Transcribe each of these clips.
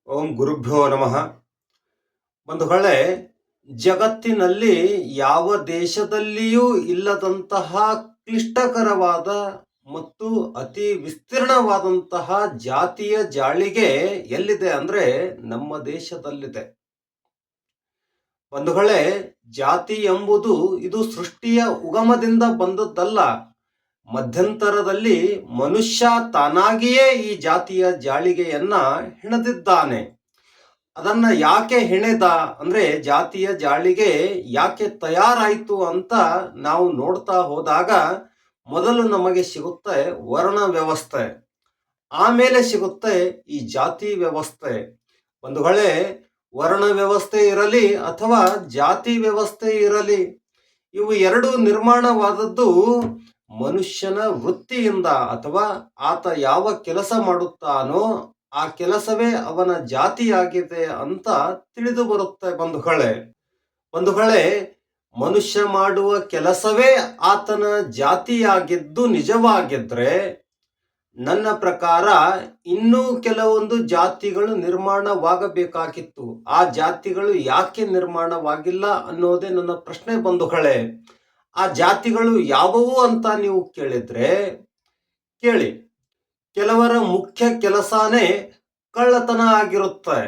ಓಂ ಗುರುಭ್ಯೋ ನಮಃ. ಬಂಧುಗಳೇ, ಜಗತ್ತಿನಲ್ಲಿ ಯಾವ ದೇಶದಲ್ಲಿಯೂ ಇಲ್ಲದಂತಹ ಕ್ಲಿಷ್ಟಕರವಾದ ಮತ್ತು ಅತಿ ವಿಸ್ತೀರ್ಣವಾದಂತಹ ಜಾತಿಯ ಜಾಳಿಗೆ ಎಲ್ಲಿದೆ ಅಂದ್ರೆ ನಮ್ಮ ದೇಶದಲ್ಲಿದೆ. ಬಂಧುಗಳೇ, ಜಾತಿ ಎಂಬುದು ಇದು ಸೃಷ್ಟಿಯ ಉಗಮದಿಂದ ಬಂದದ್ದಲ್ಲ. ಮಧ್ಯಂತರದಲ್ಲಿ ಮನುಷ್ಯ ತಾನಾಗಿಯೇ ಈ ಜಾತಿಯ ಜಾಳಿಗೆಯನ್ನ ಹೆಣೆದಿದ್ದಾನೆ. ಅದನ್ನ ಯಾಕೆ ಹೆಣೆದ ಅಂದ್ರೆ ಜಾತಿಯ ಜಾಳಿಗೆ ಯಾಕೆ ತಯಾರಾಯಿತು ಅಂತ ನಾವು ನೋಡ್ತಾ ಹೋದಾಗ ಮೊದಲು ನಮಗೆ ಸಿಗುತ್ತೆ ವರ್ಣ ವ್ಯವಸ್ಥೆ, ಆಮೇಲೆ ಸಿಗುತ್ತೆ ಈ ಜಾತಿ ವ್ಯವಸ್ಥೆ. ಬಂಧುಗಳೇ, ವರ್ಣ ವ್ಯವಸ್ಥೆ ಇರಲಿ ಅಥವಾ ಜಾತಿ ವ್ಯವಸ್ಥೆ ಇರಲಿ, ಇವು ಎರಡು ನಿರ್ಮಾಣವಾದದ್ದು ಮನುಷ್ಯನ ವೃತ್ತಿಯಿಂದ ಅಥವಾ ಆತ ಯಾವ ಕೆಲಸ ಮಾಡುತ್ತಾನೋ ಆ ಕೆಲಸವೇ ಅವನ ಜಾತಿಯಾಗಿದೆ ಅಂತ ತಿಳಿದು ಬರುತ್ತೆ. ಬಂಧುಗಳೇ, ಮನುಷ್ಯ ಮಾಡುವ ಕೆಲಸವೇ ಆತನ ಜಾತಿಯಾಗಿದ್ದು ನಿಜವಾಗಿದ್ರೆ ನನ್ನ ಪ್ರಕಾರ ಇನ್ನೂ ಕೆಲವೊಂದು ಜಾತಿಗಳು ನಿರ್ಮಾಣವಾಗಬೇಕಾಗಿತ್ತು. ಆ ಜಾತಿಗಳು ಯಾಕೆ ನಿರ್ಮಾಣವಾಗಿಲ್ಲ ಅನ್ನೋದೇ ನನ್ನ ಪ್ರಶ್ನೆ. ಬಂಧುಗಳೇ, ಆ ಜಾತಿಗಳು ಯಾವುವು ಅಂತ ನೀವು ಕೇಳಿದ್ರೆ ಕೇಳಿ. ಕೆಲವರ ಮುಖ್ಯ ಕೆಲಸನೇ ಕಳ್ಳತನ ಆಗಿರುತ್ತೆ.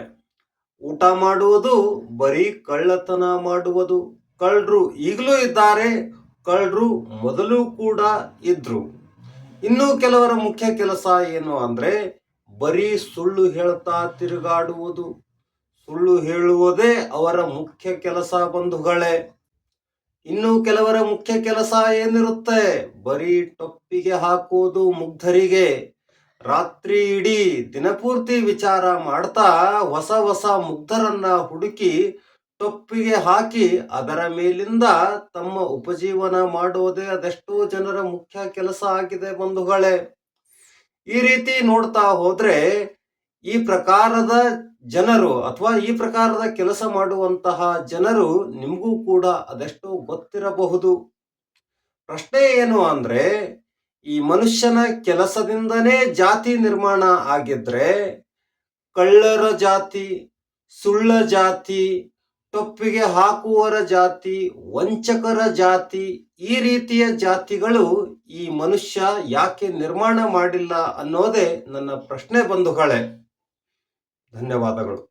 ಊಟ ಮಾಡುವುದು ಬರೀ ಕಳ್ಳತನ ಮಾಡುವುದು. ಕಳ್ಳರು ಈಗಲೂ ಇದ್ದಾರೆ, ಕಳ್ಳರು ಮೊದಲು ಕೂಡ ಇದ್ರು. ಇನ್ನು ಕೆಲವರ ಮುಖ್ಯ ಕೆಲಸ ಏನು ಅಂದ್ರೆ ಬರೀ ಸುಳ್ಳು ಹೇಳ್ತಾ ತಿರುಗಾಡುವುದು. ಸುಳ್ಳು ಹೇಳುವುದೇ ಅವರ ಮುಖ್ಯ ಕೆಲಸ. ಬಂಧುಗಳೇ, ಇನ್ನು ಕೆಲವರ ಮುಖ್ಯ ಕೆಲಸ ಏನಿರುತ್ತೆ? ಬರೀ ಟೊಪ್ಪಿಗೆ ಹಾಕುವುದು ಮುಗ್ಧರಿಗೆ. ರಾತ್ರಿ ಇಡೀ ದಿನಪೂರ್ತಿ ವಿಚಾರ ಮಾಡ್ತಾ ಹೊಸ ಹೊಸ ಮುಗ್ಧರನ್ನ ಹುಡುಕಿ ಟೊಪ್ಪಿಗೆ ಹಾಕಿ ಅದರ ಮೇಲಿಂದ ತಮ್ಮ ಉಪಜೀವನ ಮಾಡೋದೇ ಅದೆಷ್ಟೋ ಜನರ ಮುಖ್ಯ ಕೆಲಸ ಆಗಿದೆ. ಬಂಧುಗಳೇ, ಈ ರೀತಿ ನೋಡ್ತಾ ಹೋದ್ರೆ ಈ ಪ್ರಕಾರದ ಜನರು ಅಥವಾ ಈ ಪ್ರಕಾರದ ಕೆಲಸ ಮಾಡುವಂತಹ ಜನರು ನಿಮಗೂ ಕೂಡ ಅದೆಷ್ಟೋ ಗೊತ್ತಿರಬಹುದು. ಪ್ರಶ್ನೆ ಏನು ಅಂದ್ರೆ ಈ ಮನುಷ್ಯನ ಕೆಲಸದಿಂದನೇ ಜಾತಿ ನಿರ್ಮಾಣ ಆಗಿದ್ರೆ ಕಳ್ಳರ ಜಾತಿ, ಸುಳ್ಳ ಜಾತಿ, ಟೊಪ್ಪಿಗೆ ಹಾಕುವವರ ಜಾತಿ, ವಂಚಕರ ಜಾತಿ, ಈ ರೀತಿಯ ಜಾತಿಗಳು ಈ ಮನುಷ್ಯ ಯಾಕೆ ನಿರ್ಮಾಣ ಮಾಡಿಲ್ಲ ಅನ್ನೋದೇ ನನ್ನ ಪ್ರಶ್ನೆ. ಬಂಧುಗಳೇ, ಧನ್ಯವಾದಗಳು.